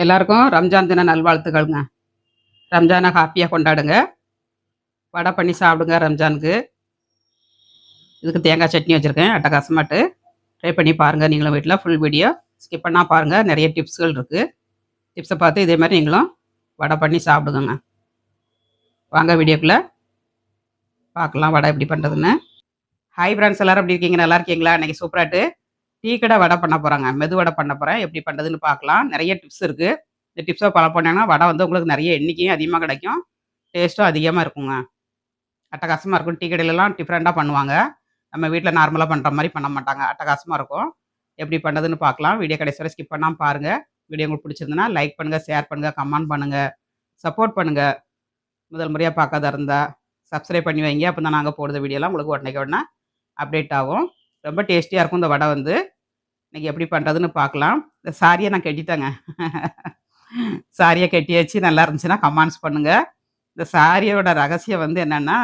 எல்லாருக்கும் ரம்ஜான் தின நல்வாழ்த்துக்கள்ங்க. ரம்ஜானை ஹாப்பியாக கொண்டாடுங்க. வடை பண்ணி சாப்பிடுங்க ரம்ஜானுக்கு. இதுக்கு தேங்காய் சட்னி வச்சுருக்கேன் அட்டகாசமாட்டு. ட்ரை பண்ணி பாருங்கள் நீங்களும் வீட்டில். ஃபுல் வீடியோ ஸ்கிப் பண்ணால் பாருங்கள். நிறைய டிப்ஸ்கள் இருக்குது. டிப்ஸை பார்த்து இதே மாதிரி நீங்களும் வடை பண்ணி சாப்பிடுங்க. வாங்க வீடியோக்குள்ளே பார்க்கலாம் வடை எப்படி பண்ணுறதுன்னு. ஹாய் ஃப்ரெண்ட்ஸ், எல்லோரும் எப்படி இருக்கீங்க? நல்லா இருக்கீங்களா? இன்றைக்கி சூப்பராட்டு டீ கடை வடை பண்ண போகிறாங்க. மெது வடை பண்ண போகிறேன். எப்படி பண்ணுறதுன்னு பார்க்கலாம். நிறைய டிப்ஸ் இருக்குது. இந்த டிப்ஸை ஃபாலோ பண்ணாங்கன்னா வடை வந்து உங்களுக்கு நிறைய எண்ணிக்கையும் அதிகமாக கிடைக்கும், டேஸ்ட்டும் அதிகமாக இருக்குங்க. அட்டகாசமாக இருக்கும். டீ கடையிலலாம் டிஃப்ரெண்ட்டாக பண்ணுவாங்க. நம்ம வீட்டில் நார்மலாக பண்ணுற மாதிரி பண்ண மாட்டாங்க. அட்டகாசமாக இருக்கும். எப்படி பண்ணுறதுன்னு பார்க்கலாம். வீடியோ கடைசி வரை ஸ்கிப் பண்ணாமல் பாருங்கள். வீடியோ உங்களுக்கு பிடிச்சிருந்துன்னா லைக் பண்ணுங்கள், ஷேர் பண்ணுங்கள், கமெண்ட் பண்ணுங்கள், சப்போர்ட் பண்ணுங்கள். முதல் முறையாக பார்க்காத இருந்தால் சப்ஸ்கிரைப் பண்ணி வைங்க. அப்போ தான் நாங்கள் போடுற வீடியோலாம் உங்களுக்கு உடனே அப்டேட் ஆகும். ரொம்ப டேஸ்டியாக இருக்கும் இந்த வடை வந்து. இன்றைக்கி எப்படி பண்ணுறதுன்னு பார்க்கலாம். இந்த சாரியை நான் கட்டிட்டேங்க. சாரியை கட்டியாச்சு. நல்லா இருந்துச்சுன்னா கமெண்ட்ஸ் பண்ணுங்கள். இந்த சாரியோட ரகசியம் வந்து என்னென்னா,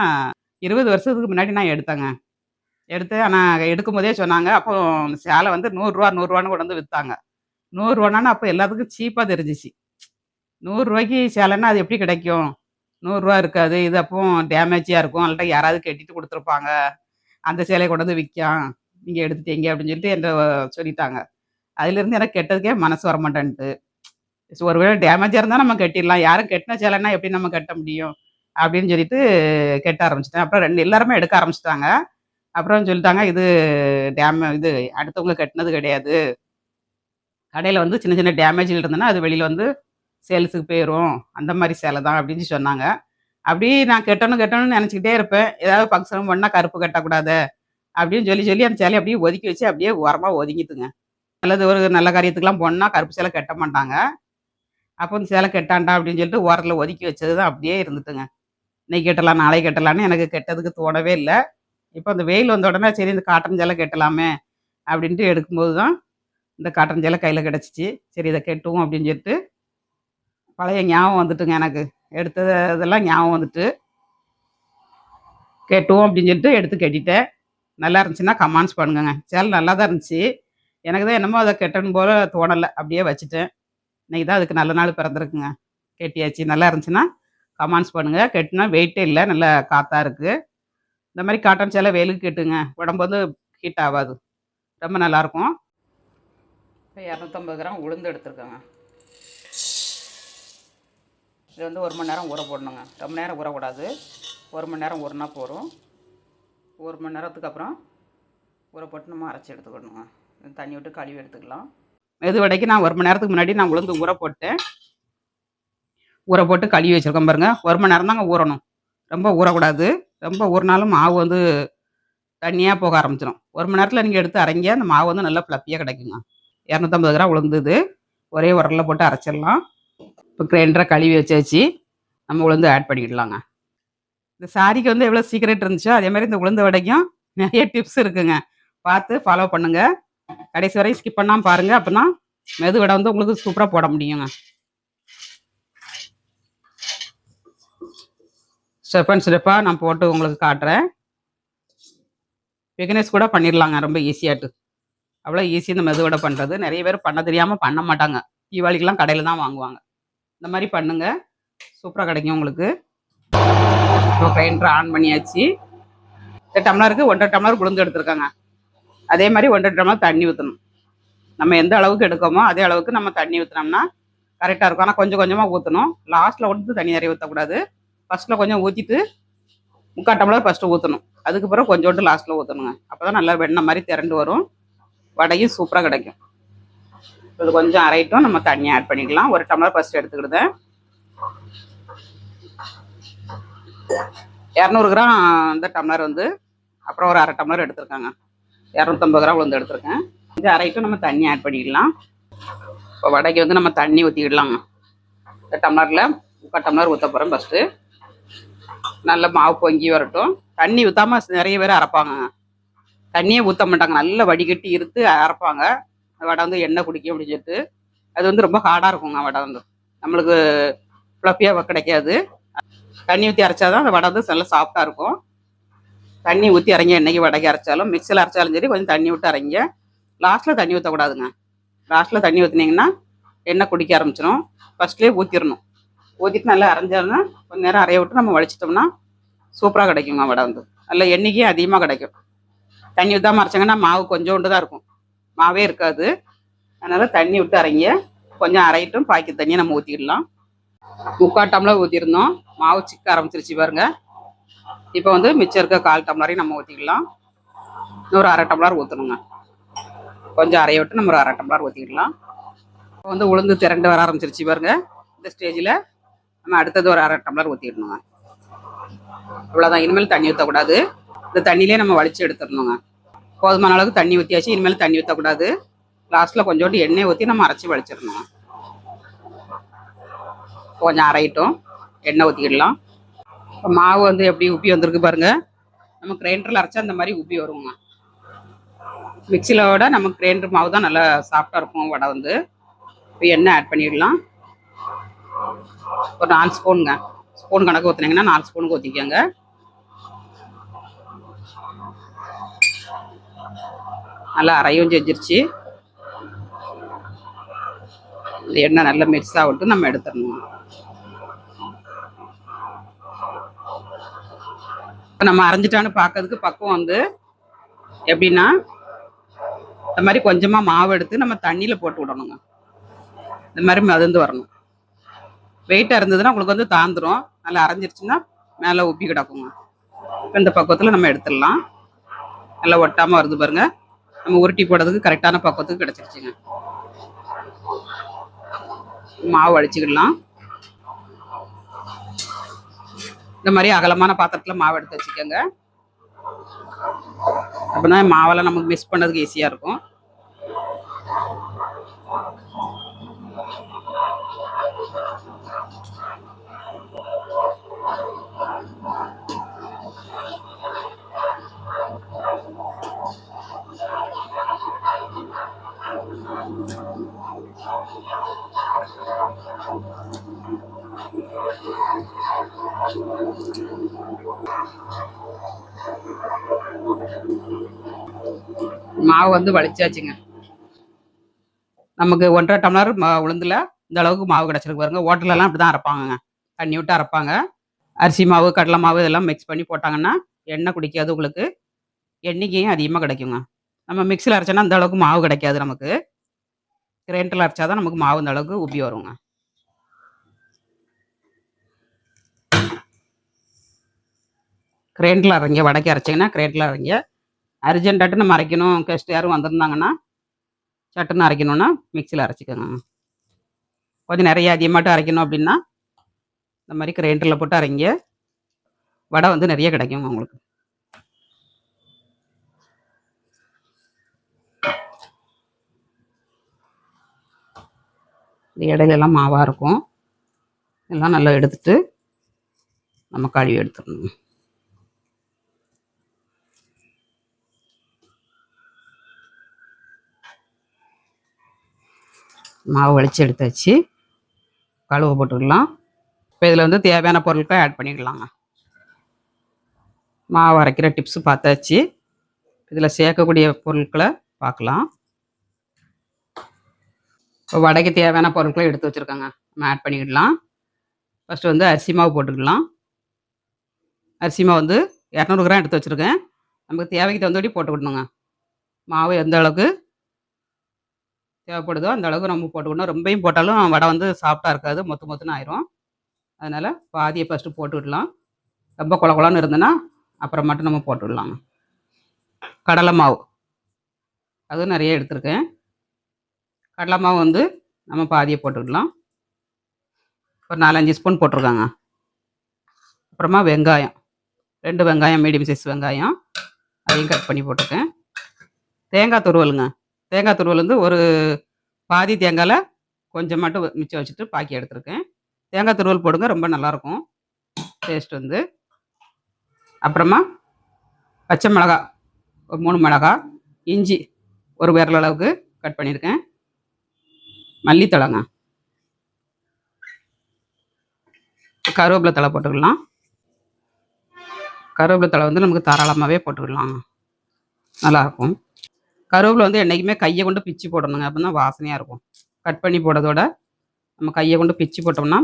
20 வருஷத்துக்கு முன்னாடி நான் எடுத்தேங்க. ஆனால் எடுக்கும்போதே சொன்னாங்க. அப்போ சேலை வந்து 100 ரூபா 100 ரூபான்னு கொண்டு வந்து விற்றாங்க. 100 ரூபான்னு அப்போ எல்லாத்துக்கும் சீப்பாக தெரிஞ்சிச்சு. 100 ரூபாய்க்கு சேலைன்னா அது எப்படி கிடைக்கும்? 100 ரூபா இருக்காது. இது அப்போ டேமேஜாக இருக்கும். அல்லட்டா யாராவது கட்டிட்டு கொடுத்துருப்பாங்க. அந்த சேலையை கொண்டு வந்து விற்கான், நீங்கள் எடுத்துட்டீங்க அப்படின்னு சொல்லிட்டு என்கிட்ட சொல்லிட்டாங்க. அதுலேருந்து எனக்கு கெட்டதுக்கே மனசு வர மாட்டேன்ட்டு. ஒருவேளை டேமேஜாக இருந்தால் நம்ம கட்டிடலாம். யாரும் கட்டின சேலைன்னா எப்படி நம்ம கட்ட முடியும் அப்படின்னு சொல்லிட்டு கட்ட ஆரம்பிச்சிட்டேன். அப்புறம் எல்லாருமே எடுக்க ஆரம்பிச்சிட்டாங்க. அப்புறம் சொல்லிட்டாங்க, இது இது அடுத்தவங்க கட்டினது கிடையாது. கடையில் வந்து சின்ன சின்ன டேமேஜில் இருந்ததுன்னா அது வெளியில் வந்து சேல்ஸுக்கு போயிடும். அந்த மாதிரி சேலை தான் அப்படின்னு சொன்னாங்க. அப்படி நான் கட்டணும்னு நினச்சிக்கிட்டே இருப்பேன். ஏதாவது ஃபங்க்ஷன் பண்ணால் கருப்பு கட்டக்கூடாது அப்படின்னு சொல்லி அந்த சேலையை அப்படியே ஒதுக்கி வச்சு அப்படியே ஓரமாக ஒதுங்கிட்டுங்க. ஒரு நல்ல காரியத்துக்கெலாம் போனால் கருப்பு சேலை கட்ட மாட்டாங்க. அப்போ இந்த சேலை கெட்டாண்டா அப்படின்னு சொல்லிட்டு ஓரத்தில் ஒதுக்கி வச்சது தான் அப்படியே இருந்துட்டுங்க. இன்னைக்கு கட்டலாம், நாளைக்கு கட்டலான்னு எனக்கு கெட்டதுக்கு தோணவே இல்லை. இப்போ இந்த வெயில் வந்த உடனே சரி இந்த காட்டன் சேலை கட்டலாமே அப்படின்ட்டு எடுக்கும்போது தான் இந்த காட்டன் சேலை கையில் கிடச்சிச்சு. சரி இதை கெட்டுவோம் அப்படின்னு சொல்லிட்டு பழைய ஞாபகம் வந்துட்டுங்க. எனக்கு எடுத்ததெல்லாம் ஞாபகம் வந்துட்டு கெட்டுவோம் அப்படின்னு சொல்லிட்டு எடுத்து கட்டிட்டேன். நல்லா இருந்துச்சுன்னா கமெண்ட்ஸ் பண்ணுங்க. சேலை நல்லா தான் இருந்துச்சு. எனக்கு தான் என்னமோ அதை கெட்டணும் போல் தோணலை. அப்படியே வச்சுட்டேன். இன்றைக்கி தான் அதுக்கு நல்ல நாள் பிறந்திருக்குங்க. கெட்டியாச்சு. நல்லா இருந்துச்சுன்னா கமெண்ட்ஸ் பண்ணுங்கள். கெட்டினா வெயிட்டே இல்லை, நல்லா காற்றா இருக்குது. இந்த மாதிரி காட்டன் சேலை வெயிலுக்கு கெட்டுங்க. உடம்பு வந்து ஹீட் ஆகாது. ரொம்ப நல்லாயிருக்கும். இப்போ 250 கிராம் உளுந்து எடுத்துருக்கேங்க. இது வந்து 1 மணி நேரம் ஊற போடணுங்க. ரொம்ப நேரம் ஊறக்கூடாது. 1 மணி நேரம் ஊறினா போதும். 1 மணி நேரத்துக்கு அப்புறம் ஊற போட்டு நம்ம அரைச்சி எடுத்துக்கணுங்க. தண்ணி விட்டு கழுவி எடுத்துக்கலாம். மெது வடைக்கு நான் 1 மணி நேரத்துக்கு முன்னாடி நான் உளுந்து ஊற போட்டேன். ஊற போட்டு கழுவி வச்சுருக்கேன் பாருங்கள். 1 மணி நேரம் தாங்க ஊறணும். ரொம்ப ஊறக்கூடாது. ரொம்ப ஊறினாலும் மாவு வந்து தண்ணியாக போக ஆரம்பிச்சிடும். 1 மணி நேரத்தில் நீங்கள் எடுத்து அரைங்க. அந்த மாவு வந்து நல்லா ஃப்ளப்பியாக கிடைக்குங்க. 250 கிராம் உளுந்துது. ஒரே உரலில் போட்டு அரைச்சிடலாம். இப்போ கிரைண்டரை கழுவி வச்சாச்சு. நம்ம உளுந்து ஆட் பண்ணிக்கிடலாங்க. இந்த சாரிக்கு வந்து எவ்வளோ சீக்ரெட் இருந்துச்சோ அதே மாதிரி இந்த உளுந்து வடைக்கும் நிறைய டிப்ஸ் இருக்குங்க. பார்த்து ஃபாலோ பண்ணுங்கள். கடைசி வரையும் ஸ்கிப் பண்ணாமல் பாருங்கள். அப்போ தான் மெது வடை வந்து உங்களுக்கு சூப்பராக போட முடியுங்க. ஸ்டெப் அண்ட் ஸ்டெப்பாக நான் போட்டு உங்களுக்கு காட்டுறேன். பிகினர்ஸ் கூட பண்ணிடலாங்க ரொம்ப ஈஸியாட்டு. அவ்வளோ ஈஸி இந்த மெது வடை பண்ணுறது. நிறைய பேர் பண்ண தெரியாமல் பண்ண மாட்டாங்க. தீபாவளிக்கெலாம் கடையில் தான் வாங்குவாங்க. இந்த மாதிரி பண்ணுங்கள், சூப்பராக கிடைக்கும் உங்களுக்கு. இப்போ கிரைண்டரை ஆன் பண்ணியாச்சு. இந்த டம்ளருக்கு 1.5 டம்ளர் உளுந்து எடுத்துருக்காங்க. அதே மாதிரி 1.5 டம்ளர் தண்ணி ஊற்றணும். நம்ம எந்த அளவுக்கு எடுக்கோமோ அதே அளவுக்கு நம்ம தண்ணி ஊற்றினோம்னா கரெக்டாக இருக்கும். ஆனால் கொஞ்சம் கொஞ்சமாக ஊற்றணும். லாஸ்ட்டில் வந்து தண்ணி நிறைய ஊற்றக்கூடாது. ஃபஸ்ட்டில் கொஞ்சம் ஊற்றிட்டு 3/4 டம்ளர் ஃபஸ்ட்டு ஊற்றணும். அதுக்கு பிறகு கொஞ்சோண்டு லாஸ்ட்டில் ஊற்றணுங்க. அப்போ தான் நல்லா வெண்ணெய் மாதிரி திரண்டு வரும். வடையும் சூப்பராக கிடைக்கும். இது கொஞ்சம் அரைட்டும் நம்ம தண்ணி ஆட் பண்ணிக்கலாம். 1 டம்ளர் ஃபஸ்ட்டு எடுத்துக்கிடுதேன். 200 கிராம் இந்த டம்ளர் வந்து அப்புறம் ஒரு 1/2 டம்ளர் எடுத்துருக்காங்க. 250 கிராம் உளுந்து எடுத்துருக்கேன். இது அரைட்டும் நம்ம தண்ணி ஆட் பண்ணிக்கலாம். இப்போ வடைக்கு வந்து நம்ம தண்ணி ஊற்றிக்கிடலாங்க. இந்த டம்ளரில் 3/4 டம்ளர் ஊற்ற போகிறேன். ஃபஸ்ட்டு நல்ல மாவு பொங்கி வரட்டும். தண்ணி ஊற்றாமல் நிறைய பேர் அரைப்பாங்க. தண்ணியே ஊற்ற மாட்டாங்க. நல்லா வடிகட்டி இருத்து அரைப்பாங்க. வடை வந்து எண்ணெய் குடிக்கும் அப்படின்னு சொல்லிட்டு. அது வந்து ரொம்ப ஹார்டாக இருக்குங்க. வடை வந்து நம்மளுக்கு ஃப்ளப்பியாக கிடைக்காது. தண்ணி ஊற்றி அரைச்சாதான் அந்த வடை வந்து நல்லா சாஃப்டாக இருக்கும். தண்ணி ஊற்றி அரைங்க. எண்ணெய்க்கு வடைக்கு அரைச்சாலும் மிக்சியில் அரைச்சாலும் சரி கொஞ்சம் தண்ணி விட்டு அரைங்க. லாஸ்ட்டில் தண்ணி ஊற்றக்கூடாதுங்க. லாஸ்ட்டில் தண்ணி ஊற்றினீங்கன்னா எண்ணெய் குடிக்க ஆரம்பிச்சிடும். ஃபஸ்ட்லேயே ஊற்றிடணும். ஊற்றிட்டு நல்லா அரைஞ்சாலும் கொஞ்சம் நேரம் அரைய விட்டு நம்ம வலிச்சிட்டோம்னா சூப்பராக கிடைக்குங்க வடை வந்து. நல்லா எண்ணெய்க்கும் அதிகமாக கிடைக்கும். தண்ணி ஊற்றாமல் அரைச்சாங்கன்னா மாவு கொஞ்சோண்டு தான் இருக்கும், மாவே இருக்காது. அதனால் தண்ணி விட்டு அரைங்க. கொஞ்சம் அரையிட்டும் பாக்கி தண்ணியை நம்ம ஊற்றிடலாம். 3/4 டம்ளர் ஊற்றிருந்தோம், மாவு சிக்க ஆரம்பிச்சிருச்சு பாருங்க. இப்போ வந்து மிச்சம் இருக்க 1/4 டம்ளரையும் நம்ம ஊற்றிக்கலாம். இன்னொரு 1/2 டம்ளர் ஊற்றணுங்க. கொஞ்சம் அரைய விட்டு நம்ம ஒரு 1/2 டம்ளர் ஊற்றிக்கலாம். இப்போ வந்து உளுந்து திரண்டு வர ஆரம்பிச்சிருச்சு பாருங்க. இந்த ஸ்டேஜில் நம்ம அடுத்தது ஒரு 1/2 டம்ளர் ஊற்றிடணுங்க. இவ்வளோதான். இனிமேல் தண்ணி ஊற்றக்கூடாது. இந்த தண்ணியிலே நம்ம வலிச்சு எடுத்துடணுங்க. போதுமான அளவுக்கு தண்ணி ஊற்றியாச்சு. இனிமேல் தண்ணி ஊற்றக்கூடாது. லாஸ்ட்டில் கொஞ்சோண்டு எண்ணெய் ஊற்றி நம்ம அரைச்சி வலிச்சிடணும். கொஞ்சம் அரையிட்டோம், எண்ணெய் ஊற்றிக்கிடலாம். இப்போ மாவு வந்து எப்படி உப்பி வந்திருக்கு பாருங்கள். நம்ம கிரைண்டரில் அரைச்சா அந்த மாதிரி உப்பி வருவோங்க. மிக்சியிலோட நம்ம கிரைண்டர் மாவு தான் நல்லா சாஃப்டாக இருக்கும் வடை வந்து. இப்போ எண்ணெய் ஆட் பண்ணிடலாம். ஒரு 4 ஸ்பூனுங்க. ஸ்பூன் கணக்கு ஊற்றுனீங்கன்னா 4 ஸ்பூனுக்கு ஊற்றிக்கோங்க. நல்லா அரையும் செஞ்சிருச்சு. இந்த எண்ணெய் நல்லா மிக்ஸ் ஆகிட்டு நம்ம எடுத்துடணும். இப்போ நம்ம அரைஞ்சிட்டான்னு பார்க்கறதுக்கு பக்குவம் வந்து எப்படின்னா, இந்த மாதிரி கொஞ்சமாக மாவு எடுத்து நம்ம தண்ணியில் போட்டு விடணுங்க. இந்த மாதிரி மதந்து வரணும். வெயிட்டாக இருந்ததுன்னா உங்களுக்கு வந்து தாந்துடும். நல்லா அரைஞ்சிருச்சுன்னா மேலே உப்பி கிடக்குங்க. இப்போ இந்த பக்குவத்தில் நம்ம எடுத்துடலாம். நல்லா ஒட்டாமல் வருது பாருங்க. நம்ம உருட்டி போடுறதுக்கு கரெக்டான பக்குவத்துக்கு கிடச்சிருச்சுங்க. மாவு அடிச்சுக்கிடலாம். இந்த மாதிரி அகலமான பாத்திரத்தில் மாவு எடுத்து வச்சுக்கோங்க. அப்படின்னா மாவெல்லாம் நமக்கு மிக்ஸ் பண்ணதுக்கு ஈஸியாக இருக்கும். மாவு வந்து வலிச்சாச்சுங்க. நமக்கு 1.5 டம்ளர் உளுந்துல இந்த அளவுக்கு மாவு கிடச்சிருக்கு பாருங்க. ஹோட்டலெல்லாம் அப்படி தான் அரைப்பாங்கங்க. தண்ணி விட்டு அரைப்பாங்க. அரிசி மாவு, கடலை மாவு இதெல்லாம் மிக்ஸ் பண்ணி போட்டாங்கன்னா எண்ணெய் குடிக்காது உங்களுக்கு. எண்ணிக்கையும் அதிகமாக கிடைக்குங்க. நம்ம மிக்சியில் அரைச்சோன்னா அந்த அளவுக்கு மாவு கிடைக்காது நமக்கு. கிரைண்டரில் அரைச்சா தான் நமக்கு மாவு இந்த அளவுக்கு உப்பி வருங்க. கிரைண்டரில் அரைங்க. வடைக்கு அரைச்சிங்கன்னா கிரைண்டரில் அரைங்க. அர்ஜென்ட்டாட்டு நம்ம அரைக்கணும், கெஸ்ட் யாரும் வந்திருந்தாங்கன்னா சட்டுன்னு அரைக்கணுன்னா மிக்சியில் அரைச்சிக்கோங்க. கொஞ்சம் நிறைய அதிகமாட்டு அரைக்கணும் அப்படின்னா இந்த மாதிரி கிரைண்டரில் போட்டு அரைங்க. வடை வந்து நிறைய கிடைக்குங்க உங்களுக்கு. இந்த இடையிலெல்லாம் மாவாக இருக்கும். எல்லாம் நல்லா எடுத்துட்டு நம்ம கழுவி எடுத்துடணும். மாவு வலிச்சு எடுத்தாச்சு. கழுவ போட்டுக்கலாம். இப்போ இதில் வந்து தேவையான பொருட்களை ஆட் பண்ணிக்கலாங்க. மாவு அரைக்கிற டிப்ஸு பார்த்தாச்சு. இதில் சேர்க்கக்கூடிய பொருட்களை பார்க்கலாம். இப்போ வடைக்கு தேவையான பொருட்களை எடுத்து வச்சுருக்காங்க, நம்ம ஆட் பண்ணிக்கிடலாம். ஃபஸ்ட்டு வந்து அரிசி மாவு போட்டுக்கலாம். அரிசி மாவு வந்து 200 கிராம் எடுத்து வச்சுருக்கேன். நமக்கு தேவைக்கு தகுந்தபடி போட்டுக்கிடணுங்க. மாவு எந்த அளவுக்கு தேவைப்படுதோ அந்த அளவுக்கு நம்ம போட்டுக்கணும். ரொம்பையும் போட்டாலும் வடை வந்து சாஃப்டாக இருக்காது, மொத்து மொத்துன்னு ஆயிரும். அதனால் பாதியை ஃபஸ்ட்டு போட்டுக்கிடலாம். ரொம்ப குழ குழன்னு இருந்ததுன்னா அப்புறம் மட்டும் நம்ம போட்டுடலாங்க. கடலை மாவு அதுவும் நிறைய எடுத்துருக்கேன். கடலை மாவு வந்து நம்ம பாதியை போட்டுக்கலாம். ஒரு 4-5 ஸ்பூன் போட்டிருக்காங்க. அப்புறமா வெங்காயம் 2 வெங்காயம், மீடியம் சைஸ் வெங்காயம், அதையும் கட் பண்ணி போட்டிருக்கேன். தேங்காய் துருவலுங்க. தேங்காய் துருவல் வந்து ஒரு பாதி தேங்காயில் கொஞ்சம் மட்டும் மிச்சம் வச்சுட்டு பாக்கி எடுத்துருக்கேன். தேங்காய் துருவல் போடுங்க, ரொம்ப நல்லாயிருக்கும் டேஸ்ட் வந்து. அப்புறமா பச்சை மிளகா ஒரு 3 மிளகா, இஞ்சி ஒரு விரல் அளவுக்கு கட் பண்ணியிருக்கேன். மல்லித்தழைங்க, கருவேப்பிலை தழை போட்டுக்கலாம். கருவேப்பிலை தழை வந்து நமக்கு தாராளமாகவே போட்டுக்கலாம், நல்லாயிருக்கும். கருவேப்பிலை வந்து என்றைக்குமே கையை கொண்டு பிச்சு போடணுங்க, அப்போ தான் வாசனையாக இருக்கும். கட் பண்ணி போடுறதோட நம்ம கையை கொண்டு பிச்சு போட்டோம்னா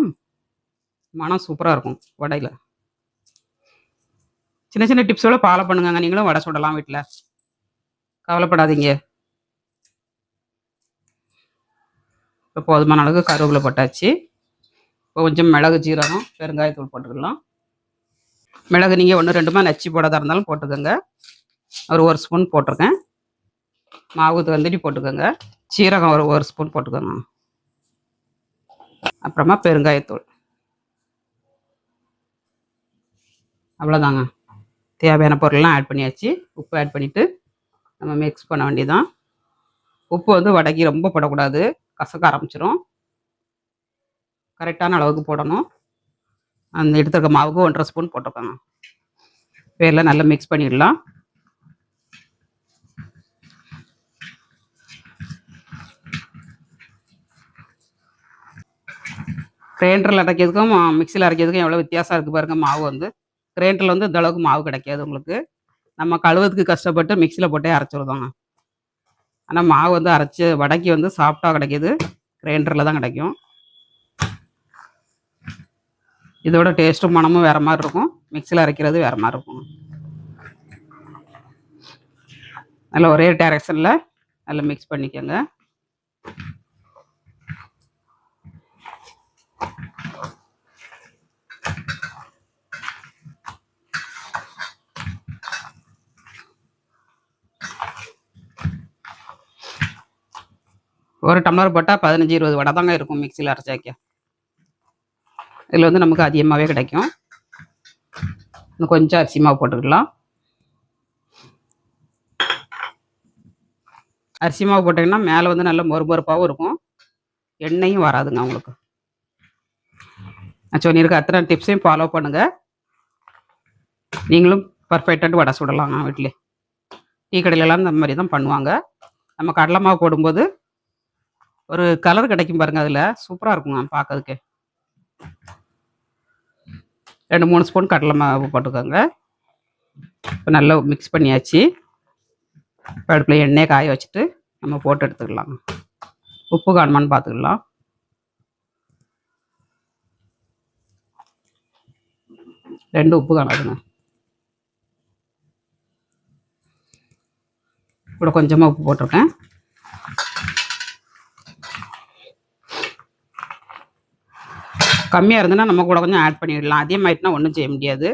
மனம் சூப்பராக இருக்கும் வடையில். சின்ன சின்ன டிப்ஸோட ஃபாலோ பண்ணுங்க. நீங்களும் வடை சுடலாம் வீட்டில், கவலைப்படாதீங்க. இப்போ போதுமான அளவுக்கு கருவேப்பிலை போட்டாச்சு. இப்போ கொஞ்சம் மிளகு, ஜீரகம், பெருங்காயத்தூள் போட்டுக்கலாம். மிளகு நீங்கள் 1 2மா நச்சு போடாத இருந்தாலும் போட்டுக்கோங்க. ஒரு ஸ்பூன் போட்டிருக்கேன். மாவு தந்தடி போட்டுக்கோங்க. சீரகம் ஒரு ஸ்பூன் போட்டுக்கோங்க. அப்புறமா பெருங்காயத்தூள். அவ்வளோதாங்க. தேவையான பொருள்லாம் ஆட் பண்ணியாச்சு. உப்பு ஆட் பண்ணிவிட்டு நம்ம மிக்ஸ் பண்ண வேண்டியதான். உப்பு வந்து வடைக்கு ரொம்ப போடக்கூடாது, கசக்க ஆரம்பிச்சிடும். கரெக்டான அளவுக்கு போடணும். அந்த எடுத்துருக்க மாவுக்கு 1.5 ஸ்பூன் போட்டுக்கோங்க. பேரில் நல்லா மிக்ஸ் பண்ணிடலாம். கிரைண்டரில் அரைக்கிறதுக்கும் மிக்சியில் அரைக்கிறதுக்கும் எவ்வளோ வித்தியாசம் இருக்குது பாருங்கள். மாவு வந்து கிரைண்டரில் வந்து இந்த அளவுக்கு மாவு கிடைக்காது உங்களுக்கு. நம்ம கழுவத்துக்கு கஷ்டப்பட்டு மிக்சியில் போட்டே அரைச்சிருந்தோங்க. ஆனால் மாவு வந்து அரைச்சி வடைக்கு வந்து சாஃப்டாக கிடைக்கிது, கிரைண்டரில் தான் கிடைக்கும். இதோட டேஸ்ட்டும் மனமும் வேறு மாதிரி இருக்கும். மிக்சியில் அரைக்கிறது வேறு மாதிரி இருக்கும். நல்லா ஒரே டைரக்ஷனில் நல்லா மிக்ஸ் பண்ணிக்கோங்க. ஒரு டம்ளர் போட்டால் 15-20 வடை தாங்க இருக்கும் மிக்சியில் அரைச்சாக்க. இதில் வந்து நமக்கு அதிகமாகவே கிடைக்கும். இன்னும் கொஞ்சம் அரிசி மாவு போட்டுக்கலாம். அரிசி மாவு போட்டிங்கன்னா மேலே வந்து நல்ல மொறுமொறுப்பாகவும் இருக்கும், எண்ணெயும் வராதுங்க உங்களுக்கு. நான் சொல்லியிருக்க அத்தனை டிப்ஸையும் ஃபாலோ பண்ணுங்கள். நீங்களும் பர்ஃபெக்டாக வடை சுடலாம் வீட்டிலே. டீ கடையிலலாம் இந்த மாதிரி தான் பண்ணுவாங்க. நம்ம கடலை மாவு போடும்போது ஒரு கலர் கிடைக்கும் பாருங்கள், அதில் சூப்பராக இருக்குங்க பார்க்கறதுக்கு. 2-3 ஸ்பூன் கடலை மாவு போட்டுக்கோங்க. இப்போ நல்லா மிக்ஸ் பண்ணியாச்சு. அடுப்பில் எண்ணெயை காய வச்சுட்டு நம்ம போட்டு எடுத்துக்கலாம். உப்பு காணுமான்னு பார்த்துக்கலாம். ரெண்டு உப்பு காணாதுங்க. கூட கொஞ்சமாக உப்பு போட்டிருக்கேன். கம்மியாக இருந்ததுன்னா நம்ம கூட கொஞ்சம் ஆட் பண்ணிடலாம். அதிகமாகிட்டுனா ஒன்றும் செய்ய முடியாது.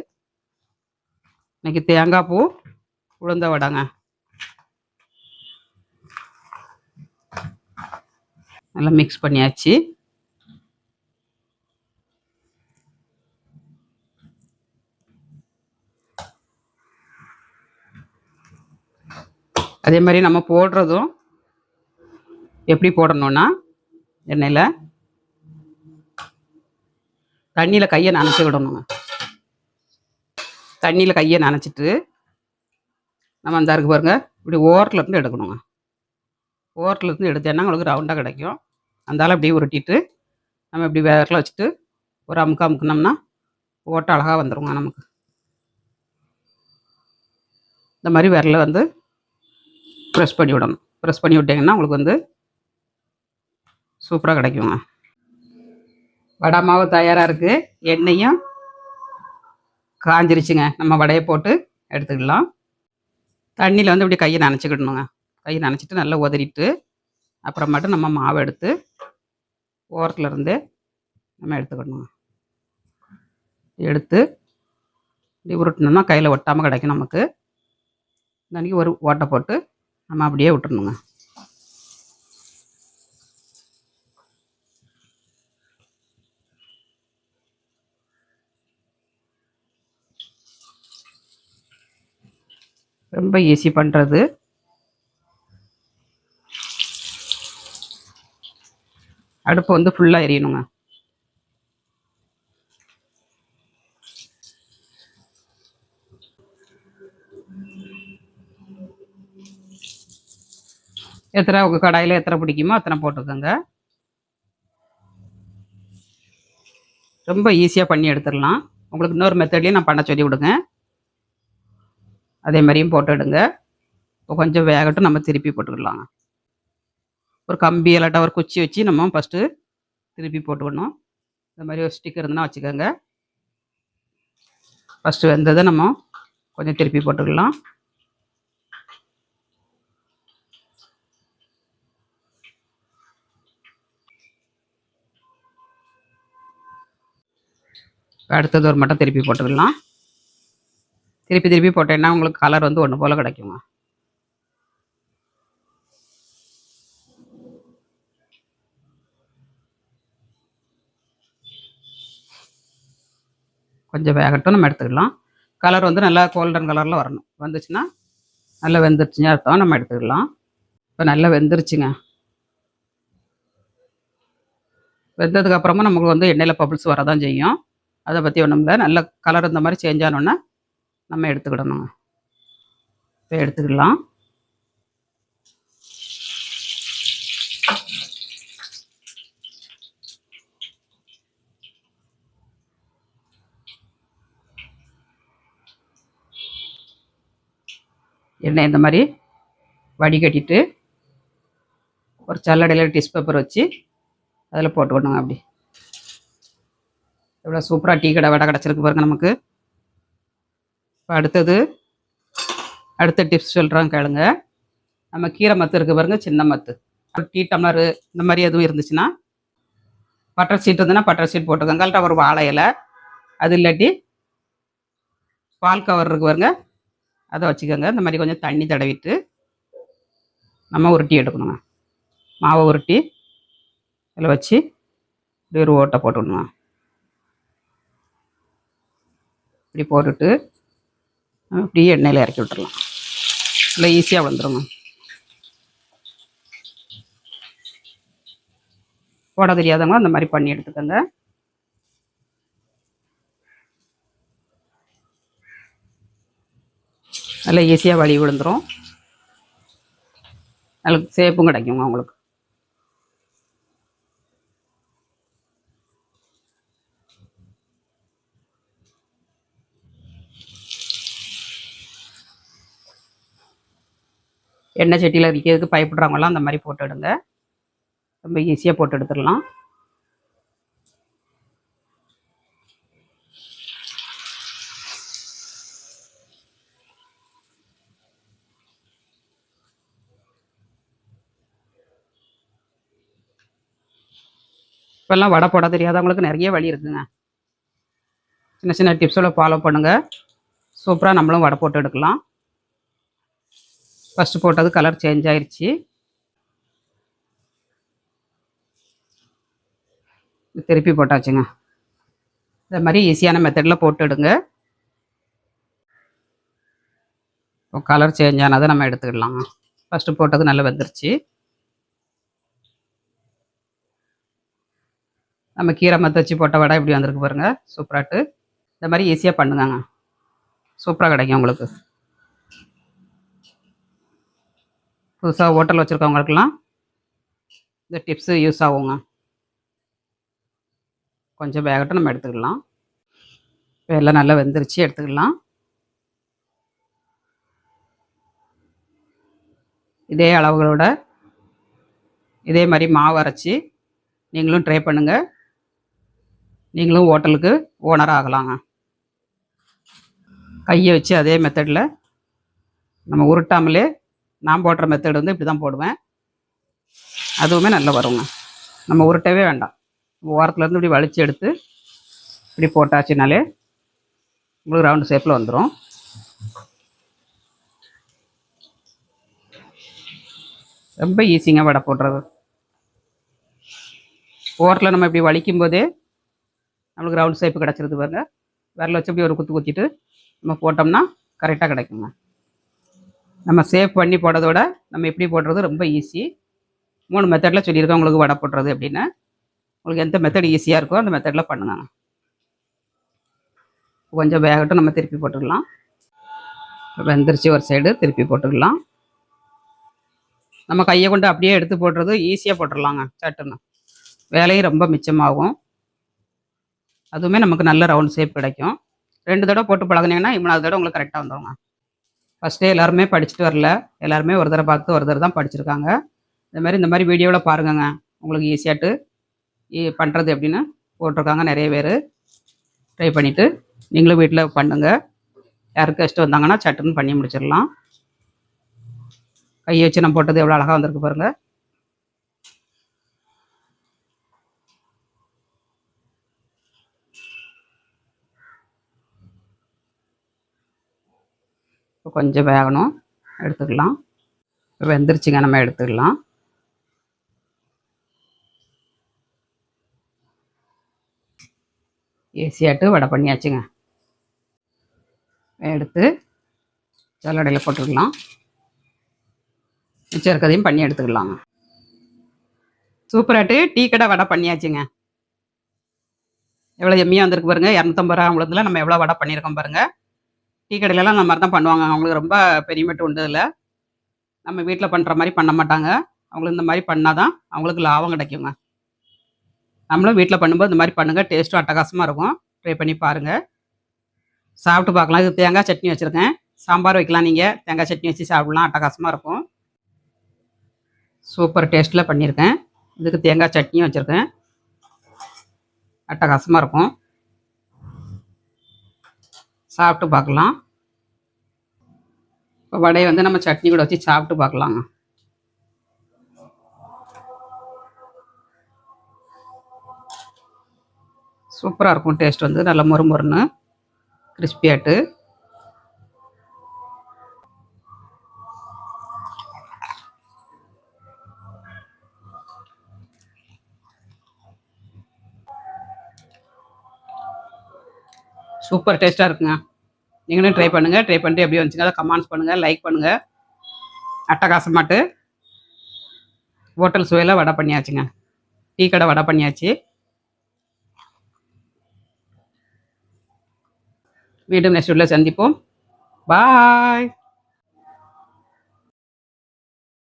இன்றைக்கி தேங்காய் பூ உளுந்த வடைங்க. நல்லா மிக்ஸ் பண்ணியாச்சு. அதே மாதிரி நம்ம போடுறதும் எப்படி போடணும்னா, எண்ணெயில் தண்ணியில் கையை நனைச்சி விடணுங்க. தண்ணியில் கையை நனைச்சிட்டு நம்ம அந்த இருக்கு பாருங்க, இப்படி ஓரத்துலேருந்து எடுக்கணுங்க. ஓரத்துலேருந்து எடுத்தேன்னா உங்களுக்கு ரவுண்டாக கிடைக்கும். அந்தால அப்படியே உருட்டிட்டு நம்ம இப்படி விரல வச்சுட்டு ஒரு அமுக்கினோம்னா ஓட்டை அழகாக வந்துடுங்க நமக்கு. இந்த மாதிரி விரலை வந்து ப்ரெஸ் பண்ணி விடணும். ப்ரெஸ் பண்ணி விட்டிங்கன்னா உங்களுக்கு வந்து சூப்பராக கிடைக்குங்க. வடை மாவு தயாராக இருக்குது. எண்ணெயும் காஞ்சிருச்சுங்க. நம்ம வடையை போட்டு எடுத்துக்கலாம். தண்ணியில் வந்து இப்படி கையை நனைச்சிக்கிடணுங்க. கையை நனைச்சிட்டு நல்லா உதறிட்டு அப்புறமாட்டு நம்ம மாவை எடுத்து ஓரத்தில் இருந்து நம்ம எடுத்துக்கிடணுங்க. எடுத்து இப்படி உருட்டினோம்னா கையில் ஒட்டாமல் கிடைக்கும் நமக்கு. அன்றைக்கி ஒரு ஓட்டை போட்டு நம்ம அப்படியே விட்டுறணுங்க. ரொம்ப ஈஸி பண்ணுறது. அடுப்பு வந்து ஃபுல்லாக எரியணுங்க. எத்தனை உங்கள் கடாயில் எத்தனை பிடிக்குமோ அத்தனை போட்டுக்கோங்க. ரொம்ப ஈஸியாக பண்ணி எடுத்துடலாம். உங்களுக்கு இன்னொரு மெத்தட்லேயும் நான் பண்ண சொல்லி விடுங்க. அதே மாதிரியும் போட்டு எடுங்க. இப்போ கொஞ்சம் வேகட்டும், நம்ம திருப்பி போட்டுக்கலாங்க. ஒரு கம்பி இல்லாட்டா ஒரு குச்சி வச்சு நம்ம ஃபஸ்ட்டு திருப்பி போட்டுக்கணும். இந்த மாதிரி ஒரு ஸ்டிக் இருந்ததுன்னா வச்சுக்கோங்க. ஃபஸ்ட்டு வெந்ததை நம்ம கொஞ்சம் திருப்பி போட்டுக்கலாம். அடுத்தது ஒரு மட்டும் திருப்பி போட்டுக்கலாம். திருப்பி திருப்பி போட்டேன்னா உங்களுக்கு கலர் வந்து ஒன்று போல் கிடைக்குங்க. கொஞ்சம் வேகட்டும், நம்ம எடுத்துக்கலாம். கலர் வந்து நல்லா கோல்டன் கலரில் வரணும். வந்துச்சுன்னா நல்லா வெந்துருச்சுங்க அர்த்தம். நம்ம எடுத்துக்கலாம். இப்போ நல்லா வெந்துருச்சுங்க. வெந்ததுக்கப்புறமா நமக்கு வந்து எண்ணெயில் பபிள்ஸ் வரதான் செய்யும். அதை பற்றி ஒன்றும் இல்லை. நல்ல கலர் இந்த மாதிரி சேஞ்ச் ஆனோன்னா நம்ம எடுத்துக்கிடணுங்க. இப்போ எடுத்துக்கலாம். எண்ணெய் இந்த மாதிரி வடிகட்டிட்டு ஒரு சல்லடையில் டிஷ் பேப்பர் வச்சு அதில் போட்டுக்கணுங்க. அப்படி எவ்வளோ சூப்பராக டீ கடை வடை கிடச்சிருக்கு பாருங்க நமக்கு. இப்போ அடுத்த டிப்ஸ் சொல்கிறோம் கேளுங்க. நம்ம கீரை மத்து இருக்குது பாருங்க, சின்ன மத்து. ஒரு டீ டம்ளரு இந்த மாதிரி எதுவும் இருந்துச்சுன்னா, பட்டர் சீட் இருந்ததுன்னா பட்டர் சீட் போட்டுக்கோங்க. இல்லாட்டா ஒரு வாழை இலை, அது இல்லாட்டி பால் கவர் இருக்கு பாருங்க, அதை வச்சுக்கோங்க. இந்த மாதிரி கொஞ்சம் தண்ணி தடவிட்டு நம்ம உருட்டி எடுக்கணுங்க. மாவை உருட்டி அதில் வச்சு இப்படி ஒரு ஓட்டை போட்டுக்கணுங்க. இப்படி போட்டுட்டு இப்படி எண்ணெயில் இறக்கி விட்டுறலாம். இல்லை ஈஸியாக வந்துடுங்க. போட தெரியாதவங்க அந்த மாதிரி பண்ணி எடுத்துக்கோங்க. நல்லா ஈஸியாக வழி விழுந்துடும். நல்ல சேப்பும் கிடைக்குங்க உங்களுக்கு. எண்ணெய் சட்டியில் விற்கிறதுக்கு பயப்படுறவங்களாம் அந்த மாதிரி போட்டு எடுங்க. ரொம்ப ஈஸியாக போட்டு எடுத்துடலாம். இப்போல்லாம் வடை போட தெரியாதவங்களுக்கு நிறைய வழி இருக்குங்க. சின்ன சின்ன டிப்ஸோட ஃபாலோ பண்ணுங்கள். சூப்பராக நம்மளும் வடை போட்டு எடுக்கலாம். ஃபஸ்ட்டு போட்டது கலர் சேஞ்ச் ஆயிடுச்சு. திருப்பி போட்டாச்சுங்க. இந்த மாதிரி ஈஸியான மெத்தடில் போட்டு எடுங்க. கலர் சேஞ்ச் ஆனதை நம்ம எடுத்துக்கிடலாங்க. ஃபஸ்ட்டு போட்டது நல்லா வெந்துருச்சு. நம்ம கீரை மத்து வச்சு போட்ட வடை இப்படி வந்திருக்கு பாருங்க, சூப்பராட்டு. இந்த மாதிரி ஈஸியாக பண்ணுங்க, சூப்பராக கிடைக்கும் உங்களுக்கு. புதுசாக ஹோட்டல் வச்சுருக்கவங்களுக்கெல்லாம் இந்த டிப்ஸு யூஸ் ஆகுங்க. கொஞ்சம் வேகட்டும், நம்ம எடுத்துக்கலாம். இப்போ எல்லாம் நல்லா வெந்துருச்சு, எடுத்துக்கலாம். இதே அளவுகளோட இதே மாதிரி மாவு அரைச்சி நீங்களும் ட்ரை பண்ணுங்கள். நீங்களும் ஹோட்டலுக்கு ஓனர் ஆகலாங்க. கையை வச்சு அதே மெத்தடில் நம்ம உருட்டாமலே, நான் போடுற மெத்தட் வந்து இப்படி தான் போடுவேன். அதுவுமே நல்லா வருங்க. நம்ம உருட்டவே வேண்டாம். ஓரத்துலேருந்து இப்படி வலிச்சு எடுத்து இப்படி போட்டாச்சுனாலே உங்களுக்கு ரவுண்டு ஷேப்பில் வந்துடும். ரொம்ப ஈஸிங்க வடை போடுறது. ஓரத்தில் நம்ம இப்படி வலிக்கும் போதே நம்மளுக்கு ரவுண்ட் ஷேப்பு கிடச்சிருது பாருங்க. விரல வச்சு இப்படி ஒரு குத்து குத்திட்டு நம்ம போட்டோம்னா கரெக்டாக கிடைக்குங்க. நம்ம சேவ் பண்ணி போடுறதோட நம்ம எப்படி போடுறது ரொம்ப ஈஸி. 3 மெத்தடில் சொல்லியிருக்கேன் உங்களுக்கு வடை போடுறது அப்படின்னு. உங்களுக்கு எந்த மெத்தட் ஈஸியாக இருக்கோ அந்த மெத்தடில் பண்ணுங்க. கொஞ்சம் வேகட்டும், நம்ம திருப்பி போட்டுக்கலாம். வெந்துருச்சு ஒரு சைடு, திருப்பி போட்டுக்கலாம். நம்ம கையை கொண்டு அப்படியே எடுத்து போடுறது ஈஸியாக போட்டுடலாங்க. சட்டுன்னு வேலையும் ரொம்ப மிச்சமாகும். அதுவுமே நமக்கு நல்ல ரவுண்ட் ஷேப் கிடைக்கும். 2 தடவை போட்டு பழகினீங்கன்னா 3வது தடவை உங்களுக்கு கரெக்டாக வந்துடுங்க. ஃபஸ்ட்டே எல்லாருமே படிச்சுட்டு வரல, எல்லாருமே ஒரு தடவை பார்த்து ஒரு தடவை தான் படிச்சிருக்காங்க. இந்த மாதிரி வீடியோவில் பாருங்கங்க. உங்களுக்கு ஈஸியாட்டு பண்ணுறது எப்படின்னு போட்டிருக்காங்க. நிறைய பேர் ட்ரை பண்ணிவிட்டு நீங்களும் வீட்டில் பண்ணுங்கள். யாருக்கு கெஸ்ட் வந்தாங்கன்னா சட்டுன்னு பண்ணி முடிச்சிடலாம். கையை வச்சு நம்ம போட்டது எவ்வளோ அழகாக வந்திருக்கு பாருங்கள். இப்போ கொஞ்சம் வேகணும், எடுத்துக்கலாம். இப்போ வெந்துருச்சுங்க, நம்ம எடுத்துக்கலாம். ஈஸியாட்டு வடை பண்ணியாச்சுங்க. எடுத்து ஜல்லடையில் போட்டுக்கலாம். மிச்சம் இருக்கிறதையும் பண்ணி எடுத்துக்கலாங்க. சூப்பராட்டு டீ கடை வடை பண்ணியாச்சுங்க. எவ்வளோ எம்மியாக வந்திருக்கு பாருங்கள். 250 ரூபா உளுந்தில் நம்ம எவ்வளோ வடை பண்ணியிருக்கோம் பாருங்கள். டீ கடையிலலாம் அந்த மாதிரி தான் பண்ணுவாங்க. அவங்களுக்கு ரொம்ப பெனிஃபிட் உண்டு. இதில் நம்ம வீட்டில் பண்ணுற மாதிரி பண்ண மாட்டாங்க. அவங்களுக்கு இந்த மாதிரி பண்ணால் தான் அவங்களுக்கு லாபம் கிடைக்குங்க. நம்மளும் வீட்டில் பண்ணும்போது இந்த மாதிரி பண்ணுங்கள். டேஸ்ட்டும் அட்டகாசமாக இருக்கும். ட்ரை பண்ணி பாருங்கள். சாப்பிட்டு பார்க்கலாம். இது தேங்காய் சட்னி வச்சுருக்கேன். சாம்பார் வைக்கலாம், நீங்கள் தேங்காய் சட்னி வச்சு சாப்பிட்லாம், அட்டகாசமாக இருக்கும். சூப்பர் டேஸ்ட்டில் பண்ணியிருக்கேன். இதுக்கு தேங்காய் சட்னியும் வச்சுருக்கேன், அட்டகாசமாக இருக்கும். சாப்பிட்டு பார்க்கலாம். இப்போ வடையை வந்து நம்ம சட்னி கூட வச்சு சாப்பிட்டு பார்க்கலாங்க. சூப்பராக இருக்கும். டேஸ்ட் வந்து நல்லா மொறுமொறுன்னு கிறிஸ்பியாட்டு. சூப்பர் டேஸ்ட்டாக இருக்குங்க. நீங்களும் ட்ரை பண்ணுங்கள். ட்ரை பண்ணிட்டு எப்படி வந்துச்சுங்க அதை கமெண்ட்ஸ் பண்ணுங்கள், லைக் பண்ணுங்கள். அட்டகாசமாட்டு ஹோட்டல் சுவையில் வடை பண்ணியாச்சுங்க. டீ கடை வடை பண்ணியாச்சு. மீண்டும் நெக்ஸ்ட் வீடியோவில் சந்திப்போம். பாய்.